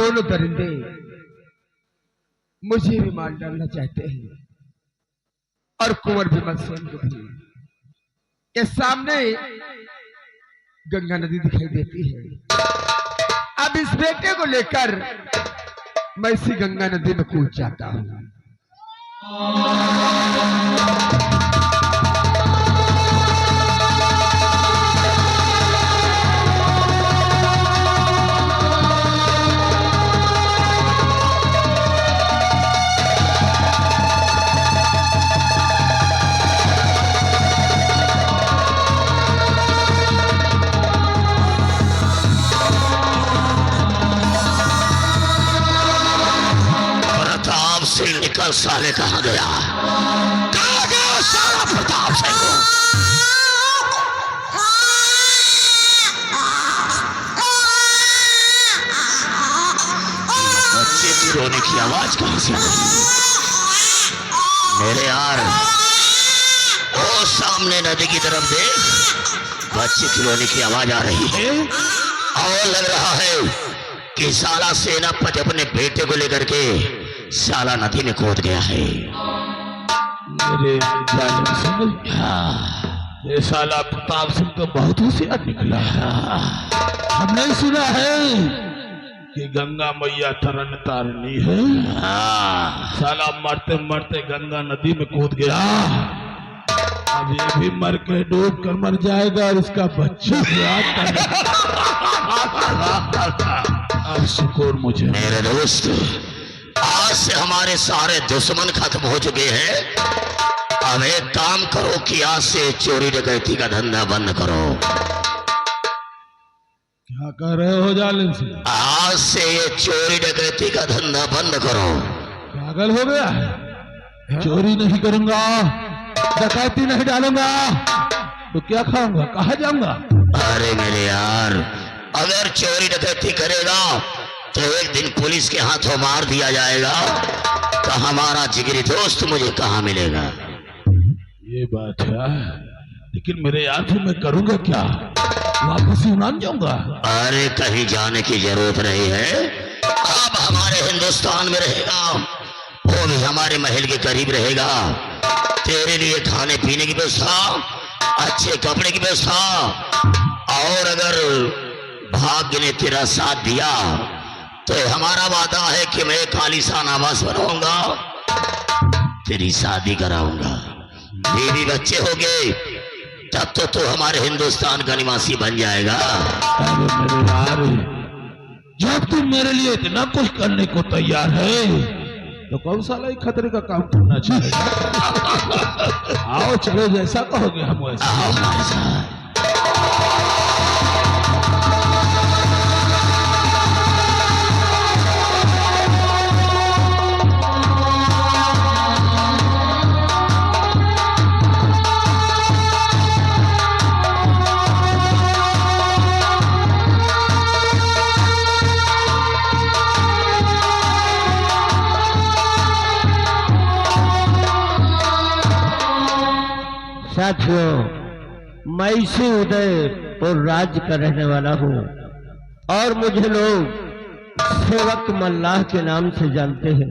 दोनों दरिंदे मुझे भी मार डालना चाहते हैं और कुंवर विमल सेन को भी। के सामने गंगा नदी दिखाई देती है। अब इस बेटे को लेकर मैं इसी गंगा नदी में कूद जाता हूं। निकल साले कहां गया? कहां गया सारा प्रताप सिंह को? बच्चे की रोने की आवाज कहां से आई? मेरे यार वो सामने नदी की तरफ देख, बच्चे की रोने की आवाज आ रही है और लग रहा है कि साला सेनापति अपने बेटे को लेकर के साला नदी में कूद गया है। मेरे जालिम सिंह, ये साला प्रताप सिंह तो बहुत होशियार निकला। हमने सुना है कि गंगा मैया तरन तारनी है। साला मरते मरते गंगा नदी में कूद गया। अब ये भी मर के डूब कर मर जाएगा और इसका बच्चा भी अब सुकून मुझे। मेरे दोस्त, आज से हमारे सारे दुश्मन खत्म हो चुके हैं। अब एक काम करो कि आज से चोरी डकैती का धंधा बंद करो। क्या कर रहे हो जालिम सिंह? आज से ये चोरी डकैती का धंधा बंद करो। पागल हो गया है? चोरी नहीं करूंगा, डकैती नहीं डालूंगा तो क्या खाऊंगा, कहाँ जाऊंगा? अरे मेरे यार, अगर चोरी डकैती करेगा तो एक दिन पुलिस के हाथों मार दिया जाएगा तो हमारा जिगरी दोस्त मुझे कहाँ मिलेगा? ये बात है, लेकिन मेरे यार फिर मैं करूंगा क्या? वापस यूनान जाऊंगा? अरे कहीं जाने की जरूरत नहीं है। अब हमारे हिंदुस्तान में रहेगा, वो भी हमारे महल के करीब रहेगा। तेरे लिए खाने पीने की व्यवस्था, अच्छे कपड़े की व्यवस्था, और अगर भाग्य ने तेरा साथ दिया तो हमारा वादा है कि मैं कालीसान आवास बनाऊंगा, तेरी शादी कराऊंगा, बीवी बच्चे हो गए, तब तो तू हमारे हिंदुस्तान का निवासी बन जाएगा। अरे मेरे यार, जब तुम मेरे लिए इतना कुछ करने को तैयार है तो कौन सा लाई खतरे का काम करना चाहिए? आओ चलो, जैसा कहोगे हम वैसा। आओ हमारे साथ। साथियों, मैं इसी उदयपुर राज्य का रहने वाला हूँ और मुझे लोग सेवक मल्लाह के नाम से जानते हैं।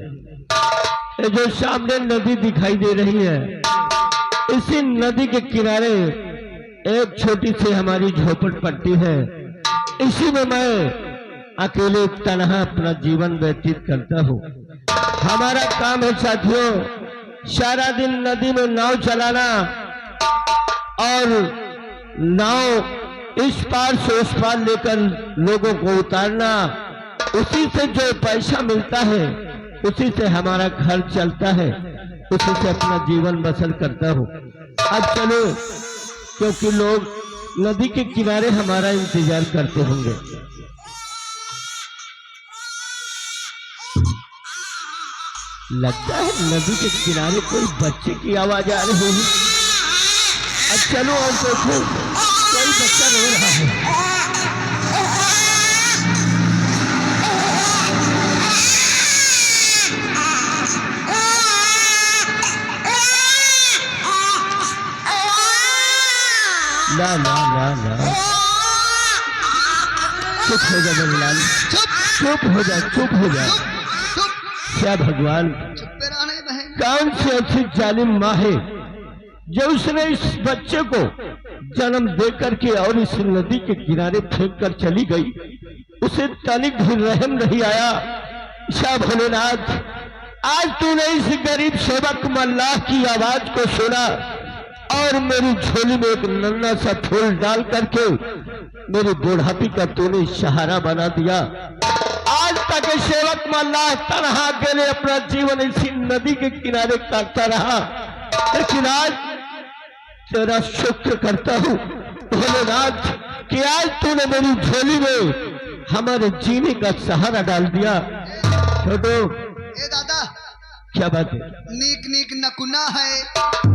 ये जो सामने नदी दिखाई दे रही है, इसी नदी के किनारे एक छोटी सी हमारी झोपड़पट्टी है। इसी में मैं अकेले तन्हा अपना जीवन व्यतीत करता हूँ। हमारा काम है साथियों, सारा दिन नदी में नाव चलाना और नाव इस पार से उस पार लेकर लोगों को उतारना। उसी से जो पैसा मिलता है उसी से हमारा घर चलता है, उसी से अपना जीवन बसर करता हूँ। अब चलो, क्योंकि लोग नदी के किनारे हमारा इंतजार करते होंगे। लगता है नदी के किनारे कोई बच्चे की आवाज आ रही है। अब चलो और देखो, कोई बच्चा रो रहा है। ला ला ला ला, चुप हो जा मेरे लाल, चुप। चुप हो जा, चुप हो जा। क्या भगवान चुप पे रहना बहन। कौन सी ऐसी जालिम माँ है जो उसने इस बच्चे को जन्म दे करके और इस नदी के किनारे फेंक कर चली गई, उसे तनिक भी रहम नहीं आया। शाह भोलेनाथ, आज तूने इस गरीब सेवक मल्लाह की आवाज को सुना और मेरी झोली में एक नन्हा सा फूल डाल करके मेरी बुढ़ापी का तूने सहारा बना दिया। आज तक ये सेवक मल्लाह तनहा अकेले अपना जीवन इसी नदी के किनारे काटता रहा, लेकिन आज तेरा शुक्र करता हूँ भोलेनाथ कि आज तूने मेरी झोली में हमारे जीने का सहारा डाल दिया। छोटो, ए दादा, क्या बात है? नीक नीक नकुना है,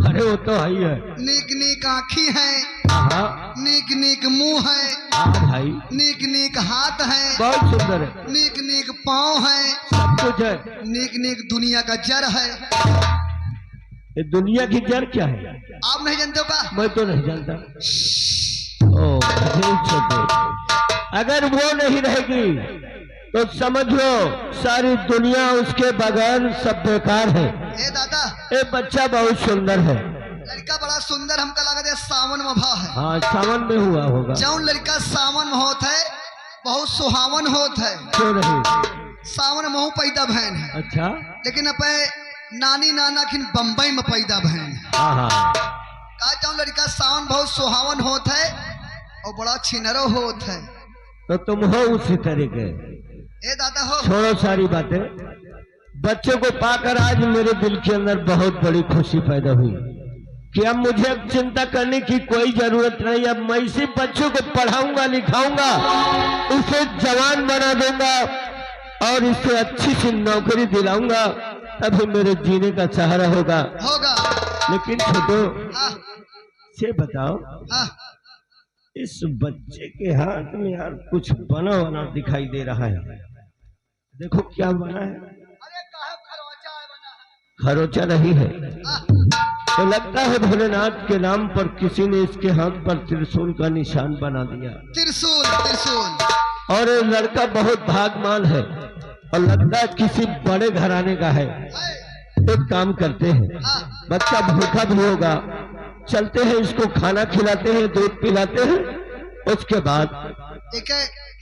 अरे वो तो है, नीक नीक आँखी है, हाँ नीक नीक मुंह है, हाँ भाई, नीक नीक हाथ है, बहुत सुंदर है, नीक नीक पाँव है, सब कुछ है। नीक नीक दुनिया का जड़ है। ये दुनिया की जड़ क्या है? आप नहीं जानते हो का? मैं तो नहीं जानता। ओ छोटे, अगर वो नहीं रहेगी तो समझ लो सारी दुनिया उसके बगैर सब बेकार है। ए दादा, ये बच्चा बहुत सुंदर है। लड़का बड़ा सुंदर हमका लगा दे सावन में भा है। हाँ, सावन में हुआ होगा। जौन लड़का सावन में होत है बहुत सुहावन होत है। क्यों नहीं? सावन महू पैदा बहन है, अच्छा, लेकिन अब नानी नाना खिन बम्बई में पैदा बहन है। हाँ हाँ, का जौन लड़का सावन बहुत सुहावन होत है और बड़ा छिनरो होत है। तो तुम हो उसी तरीके। ए दादा हो, छोड़ो सारी बातें। बच्चों को पाकर आज मेरे दिल के अंदर बहुत बड़ी खुशी पैदा हुई कि अब मुझे अब चिंता करने की कोई जरूरत नहीं। अब मैं इसी बच्चों को पढ़ाऊंगा, लिखाऊंगा, उसे जवान बना दूंगा और इसे अच्छी सी नौकरी दिलाऊंगा, तभी मेरे जीने का सहारा होगा। होगा। लेकिन छोटो, हाँ से बताओ, हाँ, इस बच्चे के हाथ में यार कुछ बना बना दिखाई दे रहा है। देखो क्या बना है। अरे काहे खरोचा है बना है? खरोचा नहीं है, हाँ, तो लगता है भोलेनाथ के नाम पर किसी ने इसके हाथ पर त्रिशूल का निशान बना दिया। त्रिशूल त्रिशूल। और ये लड़का बहुत भागमान है और लगता है किसी बड़े घराने का है। एक काम करते हैं, हाँ, बच्चा भूखा भी होगा, चलते हैं इसको खाना खिलाते हैं, दूध पिलाते हैं, उसके बाद एक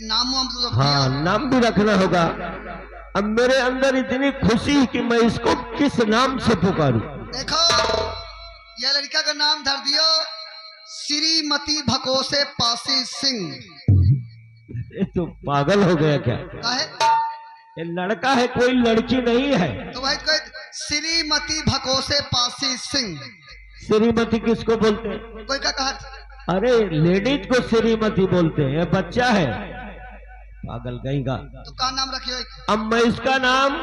नाम वाम तो हाँ नाम भी रखना होगा। अब मेरे अंदर इतनी खुशी है कि मैं इसको किस नाम से पुकारूं। देखो, यह लड़का का नाम धर दियो श्रीमती भकोसे पासी सिंह। ये तो पागल हो गया क्या? काहे? ये लड़का है, कोई लड़की नहीं है। तो भाई कोई श्रीमती भकोसे पासी सिंह। श्रीमती किसको बोलते हैं? कोई का कहा? अरे लेडीज को श्रीमती बोलते हैं, ये बच्चा है, पागल कहीं का। तो का नाम रखियो? अब मैं इसका नाम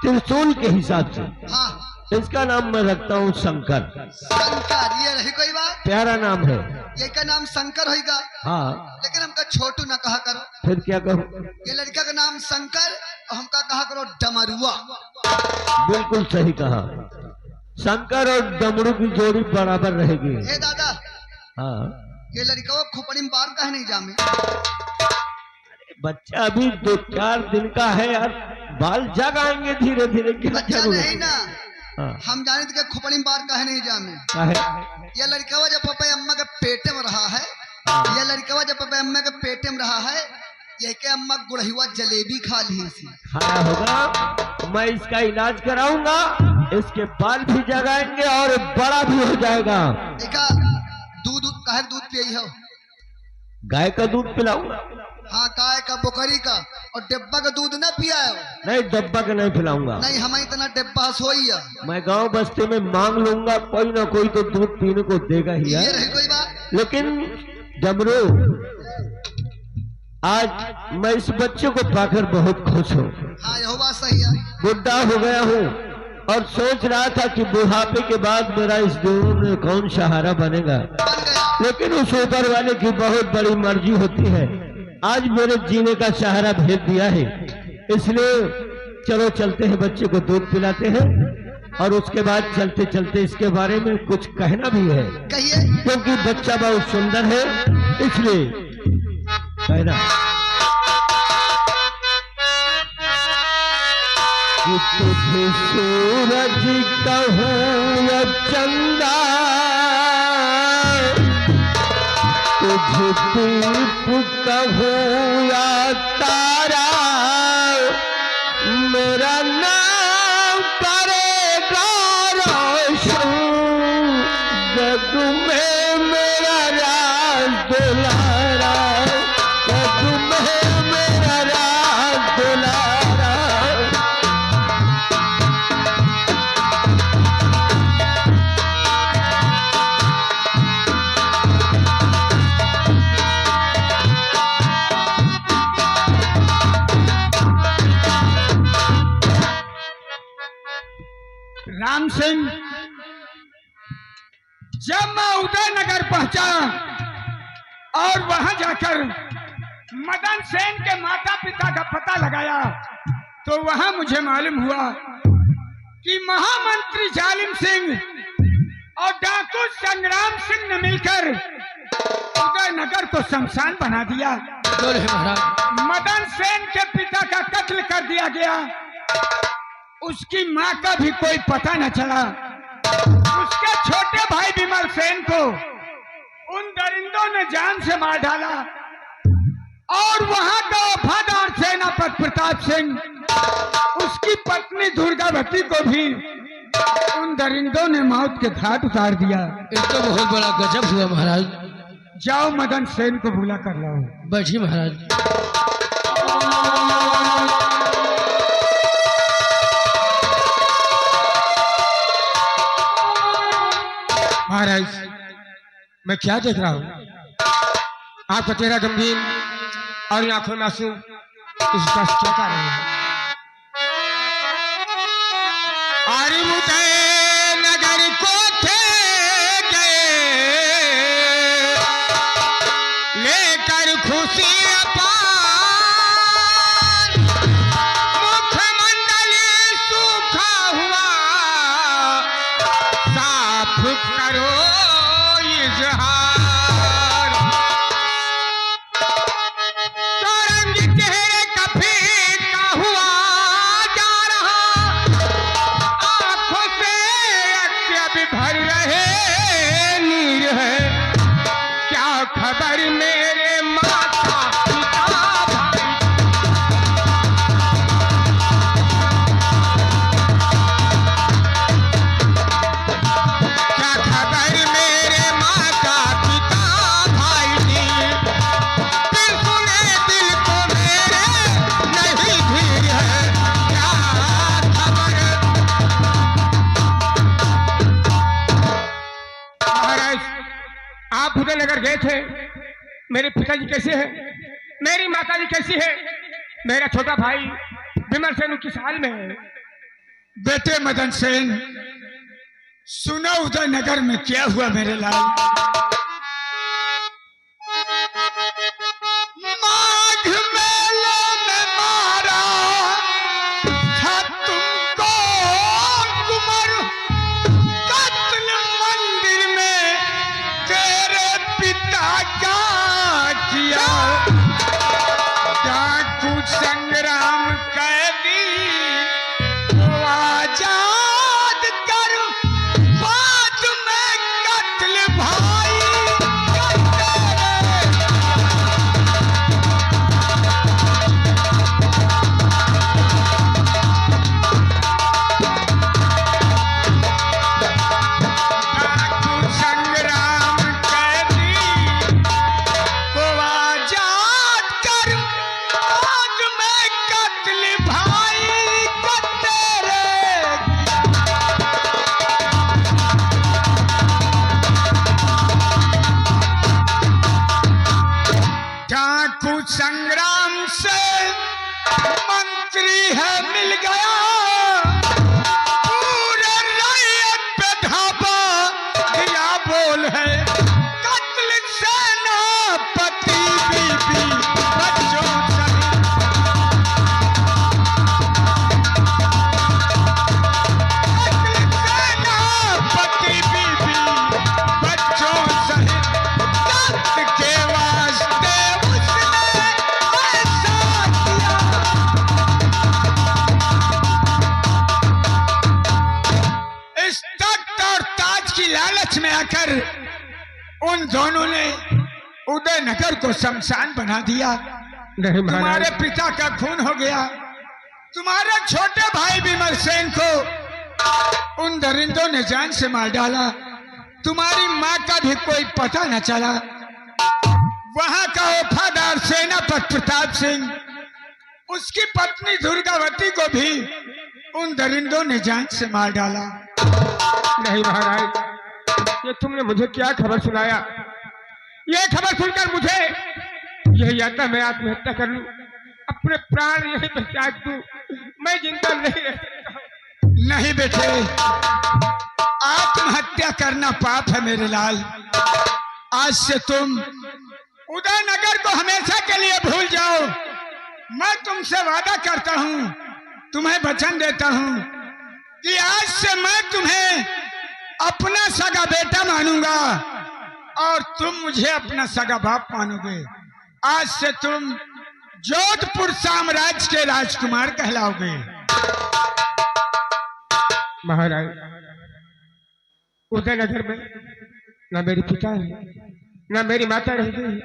त्रिशूल के हिसाब से हाँ, इसका नाम मैं रखता हूँ शंकर। शंकर। ये रही कोई बात? प्यारा नाम है। ये का नाम शंकर होगा, हाँ, लेकिन हमका छोटू ना कहा करो। फिर क्या कहूँ? ये लड़का का नाम शंकर और हमका कहा करो डमरुआ। बिल्कुल सही कहा, शंकर और डमरू की जोड़ी बराबर रहेगी। ए दादा, हाँ, ये लड़का वो खोपड़ी में बार काहे नहीं जामे? बच्चा अभी 2-4 दिन का है यार, बाल जग आएंगे धीरे धीरे। क्या बच्चा जरूरत नहीं है? ना, हाँ, हम जाने थे कि खोपड़ी में बार काहे नहीं जामे। काहे? ये लड़का जब पापा अम्मा के पेटे में रहा है, हाँ। ये लड़का जब पापा अम्मा के पेटे में रहा है, ये के अम्मा गुड़हुआ जलेबी खा ली थी। खाया होगा, मैं इसका इलाज कराऊंगा, इसके बाल भी जगाएंगे और बड़ा भी हो जाएगा। देखा, दूध काहे दूध पियई हो? गाय का दूध पिलाऊंगा। हाँ, गाय का, बकरी का, और डिब्बा का दूध ना पिया हो? नहीं, डब्बा का नहीं पिलाऊंगा। नहीं, हमें इतना डिब्बा सोई है। मैं गांव बस्ती में मांग लूंगा, कोई ना कोई तो दूध पीने को देगा ही ये है। रही कोई बात? लेकिन डमरू, आज मैं इस बच्चे को पाकर बहुत खुश हूँ। हाँ, यह बात सही है। बुढ़ा हो गया हूँ और सोच रहा था कि बुढ़ापे के बाद मेरा इस दुनिया में कौन सहारा बनेगा, बन गया। लेकिन उस ऊपर वाले की बहुत बड़ी मर्जी होती है। आज मेरे जीने का सहारा भेज दिया है, इसलिए चलो चलते हैं, बच्चे को दूध पिलाते हैं और उसके बाद चलते चलते इसके बारे में कुछ कहना भी है, कहिए। क्योंकि बच्चा बहुत सुंदर है, इसलिए कहना। कि तुझे सूरज कहूँ या चंदा, तुझे दीप कहूँ या तारा, मेरा नाम करेगा रोशन जग में मेरा राज दुलारा, जग में मेरा राज दुलारा। राम सिंह, जब मैं उदयनगर पहुंचा और वहां जाकर मदन सेन के माता पिता का पता लगाया तो वहां मुझे मालूम हुआ कि महामंत्री जालिम सिंह और डाकू संग्राम सिंह ने मिलकर उदयनगर को शमशान बना दिया। मदन सेन के पिता का कत्ल कर दिया गया, उसकी मां का भी कोई पता न चला। उसके छोटे भाई विमल सेन को उन दरिंदों ने जान से मार डाला और वहां का वफादार सेनापति प्रताप सिंह, उसकी पत्नी दुर्गावती को भी उन दरिंदों ने मौत के घाट उतार दिया। ये तो बहुत बड़ा गजब हुआ महाराज। जाओ मदन सेन को बुला कर लाओ। बैठिए महाराज। महाराज, मैं क्या देख रहा हूँ? आपका चेहरा गंभीर और आंखों में आंसू, इसका क्या कारण है? अरे उदयनगर को थे गए लेकर खुशी अपार, मुखमंडल सूखा हुआ, साफ करो इजहार। तरंग चेहरे का फीका हुआ जा रहा, आंखों से अक्ष भर रहे नीर है। क्या खबर मेरे माता पिता भाई, क्या खबर मेरे माता पिता भाई जी, फिर सुने दिल को मेरे नहीं धीर है। क्या खबर? महाराज, आप उदयनगर गए थे, मेरे पिताजी कैसे हैं? मेरी माताजी कैसी है? मेरा छोटा भाई विमल सेन किस हाल में है? बेटे मदन सेन, सुनो उदयनगर में क्या हुआ मेरे लाल। माघ मेले में मारा था तुमको कुंवर, कत्ल मंदिर में तेरे पिता का किया। डाकू संग्राम कैदी को आजाद कर, बाद में कत्ल भाई का तेरे। डाकू संग्राम कैदी को आजाद कर, बाद में कत्ल भाई का तेरे। डाकू संग्राम से मंत्री है मिल गया, पूरे रैयत पे धावा दिया बोल है। कत्ल सेनापति बीबी बच्चों सहित, कत्ल सेनापति बीबी बच्चों सहित, तख्त के वास्ते उसने ऐसा किया। उन दोनों ने उदयनगर को शमशान बना दिया। नहीं महाराज, तुम्हारे पिता का खून हो गया। तुम्हारे छोटे भाई विमलसेन को उन दरिंदों ने जान से मार डाला। तुम्हारी माँ का भी कोई पता न चला। वहां का वफादार सेनापति प्रताप सिंह, उसकी पत्नी दुर्गावती को भी उन दरिंदों ने जान से मार डाला। नहीं महाराज, ये तुमने मुझे क्या खबर सुनाया? ये खबर सुनकर मुझे यही आता मैं आत्महत्या कर लूं, अपने प्राण यहीं पर त्याग दूं। मैं जिंदा नहीं रह सकता हूं। नहीं बेटे, आत्महत्या करना पाप है मेरे लाल। आज से तुम उदयनगर को हमेशा के लिए भूल जाओ। मैं तुमसे वादा करता हूं, तुम्हें वचन देता हूं कि आज से मैं तुम्हें अपना सगा बेटा मानूंगा और तुम मुझे अपना सगा बाप मानोगे। आज से तुम जोधपुर साम्राज्य के राजकुमार कहलाओगे। महाराज, उदयनगर में न मेरे पिता है, न मेरी माता रह गई,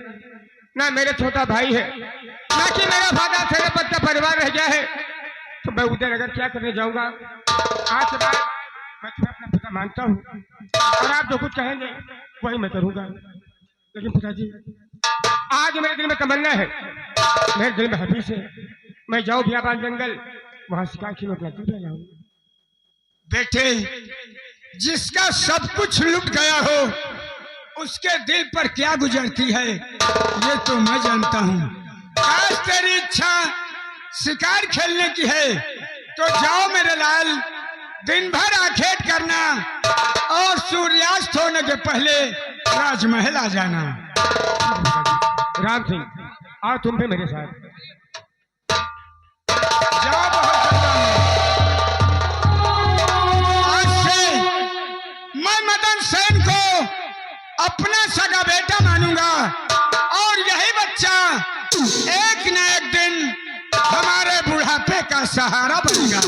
न मेरा छोटा भाई है, न कि मेरा फादर सेनापति का परिवार रह गया है। तो मैं उदयनगर क्या करने जाऊंगा? आज के बाद मैं तुम्हें अपना पिता मानता हूँ और आप जो कुछ कहेंगे वही मैं करूंगा। लेकिन पिताजी, आज मेरे दिल में तमन्ना है, मेरे दिल में हबीस है, मैं जाऊं बियाबान जंगल, वहां शिकार की नौकरी ले जाऊं। बेटे, जिसका सब कुछ लुट गया हो उसके दिल पर क्या गुजरती है ये तो मैं जानता हूँ। काश तेरी इच्छा शिकार खेलने की है तो जाओ मेरे लाल, दिन भर आखेट करना और सूर्यास्त होने के पहले राजमहल आ जाना। राम सिंह, आओ तुम भी मेरे साथ। जाओ बहुत आज से मैं मदन सेन को अपना सगा बेटा मानूंगा और यही बच्चा एक न एक दिन हमारे बुढ़ापे का सहारा बनेगा।